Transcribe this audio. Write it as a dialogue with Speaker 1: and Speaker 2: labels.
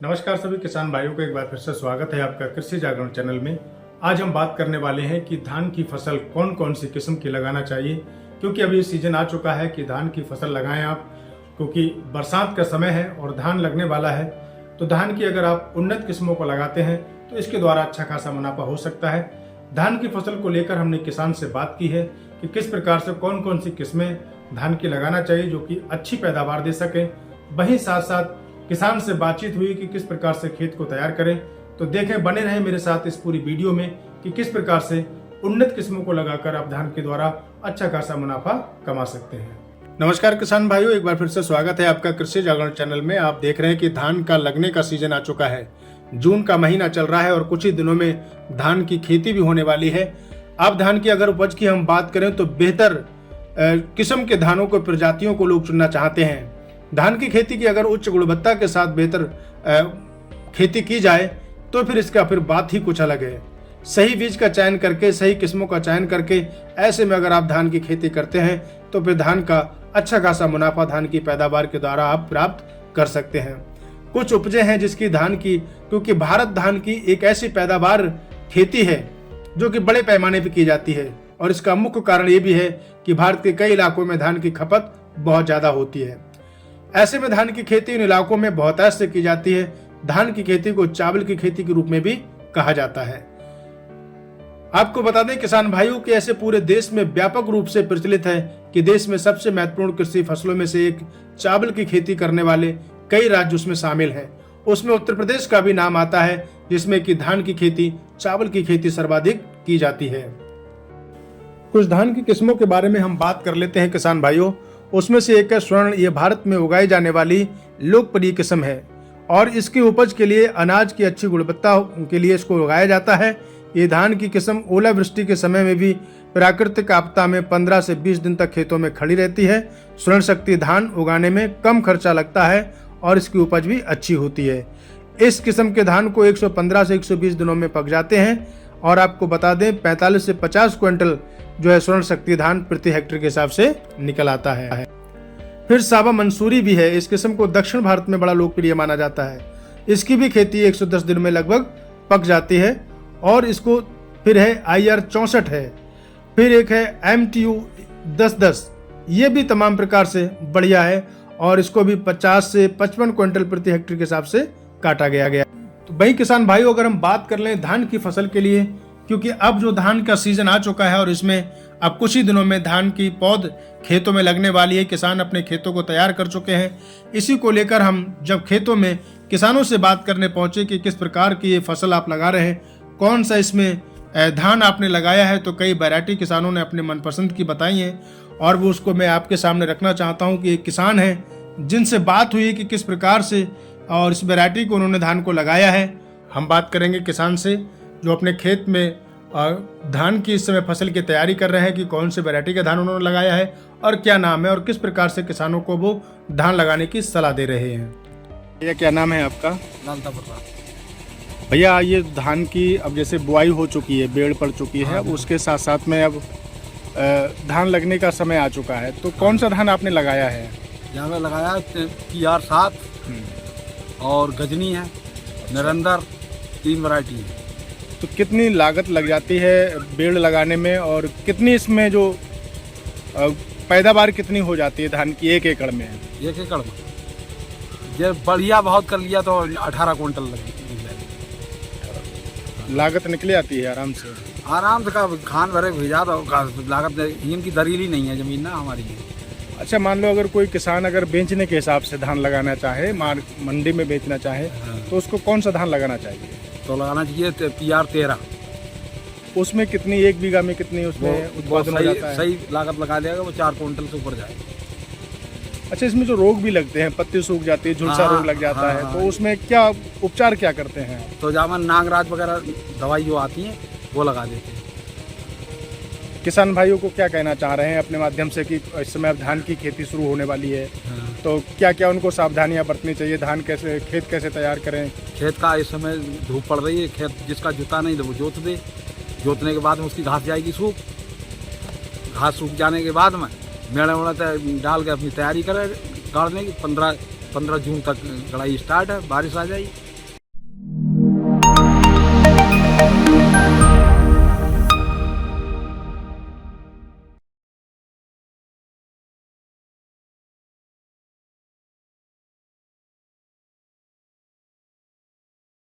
Speaker 1: नमस्कार सभी किसान भाइयों को एक बार फिर से स्वागत है आपका कृषि जागरण चैनल में। आज हम बात करने वाले हैं कि धान की फसल कौन कौन सी किस्म की लगाना चाहिए, क्योंकि अभी सीजन आ चुका है कि धान की फसल लगाएं आप, क्योंकि बरसात का समय है और धान लगने वाला है। तो धान की अगर आप उन्नत किस्मों को लगाते हैं तो इसके द्वारा अच्छा खासा मुनाफा हो सकता है। धान की फसल को लेकर हमने किसान से बात की है कि किस प्रकार से कौन कौन सी किस्में धान की लगाना चाहिए जो कि अच्छी पैदावार दे सके। वहीं साथ साथ किसान से बातचीत हुई कि किस प्रकार से खेत को तैयार करें। तो देखें, बने रहें मेरे साथ इस पूरी वीडियो में कि किस प्रकार से उन्नत किस्मों को लगाकर आप धान के द्वारा अच्छा खासा मुनाफा कमा सकते हैं। नमस्कार किसान भाइयों, एक बार फिर से स्वागत है आपका कृषि जागरण चैनल में। आप देख रहे हैं कि धान का लगने का सीजन आ चुका है। जून का महीना चल रहा है और कुछ ही दिनों में धान की खेती भी होने वाली है। अब धान की अगर उपज की हम बात करें तो बेहतर किस्म के धानों को प्रजातियों को लोग चुनना चाहते हैं। धान की खेती की अगर उच्च गुणवत्ता के साथ बेहतर खेती की जाए तो फिर इसका बात ही कुछ अलग है। सही बीज का चयन करके, सही किस्मों का चयन करके ऐसे में अगर आप धान की खेती करते हैं तो फिर धान का अच्छा खासा मुनाफा धान की पैदावार के द्वारा आप प्राप्त कर सकते हैं। कुछ उपजें हैं जिसकी धान की, क्योंकि भारत धान की एक ऐसी पैदावार खेती है जो कि बड़े पैमाने पर की जाती है, और इसका मुख्य कारण ये भी है कि भारत के कई इलाकों में धान की खपत बहुत ज्यादा होती है। ऐसे में धान की खेती इन इलाकों में बहुतायत से की जाती है। धान की खेती को चावल की खेती के रूप में भी कहा जाता है। आपको बता दें किसान भाइयों कि ऐसे पूरे देश में व्यापक रूप से प्रचलित है कि देश में सबसे महत्वपूर्ण कृषि फसलों में से एक चावल की खेती करने वाले कई राज्य उसमें शामिल हैं। उसमें उत्तर प्रदेश का भी नाम आता है, जिसमें कि धान की खेती, चावल की खेती सर्वाधिक की जाती है। कुछ धान की किस्मों के बारे में हम बात कर लेते हैं किसान भाइयों। उसमें से एक है स्वर्ण। ये भारत में उगाई जाने वाली लोकप्रिय किस्म है और इसकी उपज के लिए, अनाज की अच्छी गुणवत्ता के लिए इसको उगाया जाता है। ये धान की किस्म ओलावृष्टि के समय में भी प्राकृतिक आपदा में 15 से 20 दिन तक खेतों में खड़ी रहती है। स्वर्ण शक्ति धान उगाने में कम खर्चा लगता है और इसकी उपज भी अच्छी होती है। इस किस्म के धान को 115 से 120 दिनों में पक जाते हैं और आपको बता दें 45 से 50 क्विंटल जो है स्वर्ण शक्ति धान प्रति हेक्टेयर के हिसाब से निकल आता है। फिर सावा मंसूरी भी है। इस किस्म को दक्षिण भारत में बड़ा लोकप्रिय माना जाता है। इसकी भी खेती 110 दिन में लगभग पक जाती है और इसको फिर है IR 64 है। फिर एक है MTU 1010, ये भी तमाम प्रकार से बढ़िया है और इसको भी 50 से 55 क्विंटल प्रति हेक्टेयर के हिसाब से काटा गया। तो भाई किसान भाइयों, अगर हम बात कर लें धान की फसल के लिए, क्योंकि अब जो धान का सीजन आ चुका है और इसमें अब कुछ ही दिनों में धान की पौध खेतों में लगने वाली है। किसान अपने खेतों को तैयार कर चुके हैं। इसी को लेकर हम जब खेतों में किसानों से बात करने पहुंचे कि किस प्रकार की ये फसल आप लगा रहे हैं, कौन सा इसमें धान आपने लगाया है, तो कई वैरायटी किसानों ने अपने मनपसंद की बताई हैं और वो उसको मैं आपके सामने रखना चाहता हूँ कि एक किसान है जिनसे बात हुई कि किस प्रकार से और इस वैरायटी को उन्होंने धान को लगाया है। हम बात करेंगे किसान से जो अपने खेत में धान की इस समय फसल की तैयारी कर रहे हैं कि कौन से वैरायटी का धान उन्होंने लगाया है और क्या नाम है और किस प्रकार से किसानों को वो धान लगाने की सलाह दे रहे हैं। भैया क्या नाम है आपका?
Speaker 2: लालता प्रसाद।
Speaker 1: भैया ये धान की अब जैसे बुआई हो चुकी है, बेड़ पड़ चुकी है, अब उसके साथ साथ में अब धान लगने का समय आ चुका है, तो कौन सा धान आपने लगाया है?
Speaker 2: यहाँ पे लगाया PR 7 और गजनी है, निरंतर, 3 वैरायटी है।
Speaker 1: तो कितनी लागत लग जाती है बेड़ लगाने में और कितनी इसमें जो पैदावार कितनी हो जाती है धान की 1 एकड़ में?
Speaker 2: 1 एकड़ में ये बढ़िया बहुत कर लिया तो 18 क्विंटल लग जाएगी।
Speaker 1: लागत निकले आती है आराम से
Speaker 2: का खान भरे भेजा तो लागत इनकी दरीली नहीं है जमीन ना हमारी।
Speaker 1: अच्छा, मान लो अगर कोई किसान अगर बेचने के हिसाब से धान लगाना चाहे, मंडी में बेचना चाहे, तो उसको कौन सा धान लगाना चाहिए?
Speaker 2: तो लगाना चाहिए PR 13।
Speaker 1: उसमें कितनी, 1 बीघा में कितनी उसमें उत्पादन हो जाता है?
Speaker 2: सही लागत लगा देगा वो 4 क्विंटल से ऊपर जाएगा।
Speaker 1: अच्छा, इसमें जो रोग भी लगते हैं, पत्ती सूख जाती है, झुलसा रोग लग जाता है, तो उसमें क्या उपचार क्या करते हैं?
Speaker 2: तो जामन नागराज वगैरह दवाई जो आती है वो लगा देते हैं।
Speaker 1: किसान भाइयों को क्या कहना चाह रहे हैं अपने माध्यम से कि इस समय अब धान की खेती शुरू होने वाली है, तो क्या क्या उनको सावधानियां बरतनी चाहिए? धान कैसे, खेत कैसे तैयार करें?
Speaker 2: खेत का इस समय धूप पड़ रही है, खेत जिसका जुता नहीं तो वो जोत दे। जोतने के बाद में उसकी घास जाएगी सूख। घास सूख जाने के बाद में मेड़ा वेड़ा डाल के अपनी तैयारी करें गाड़ने की। 15 जून तक गड़ाई स्टार्ट है, बारिश आ जाएगी।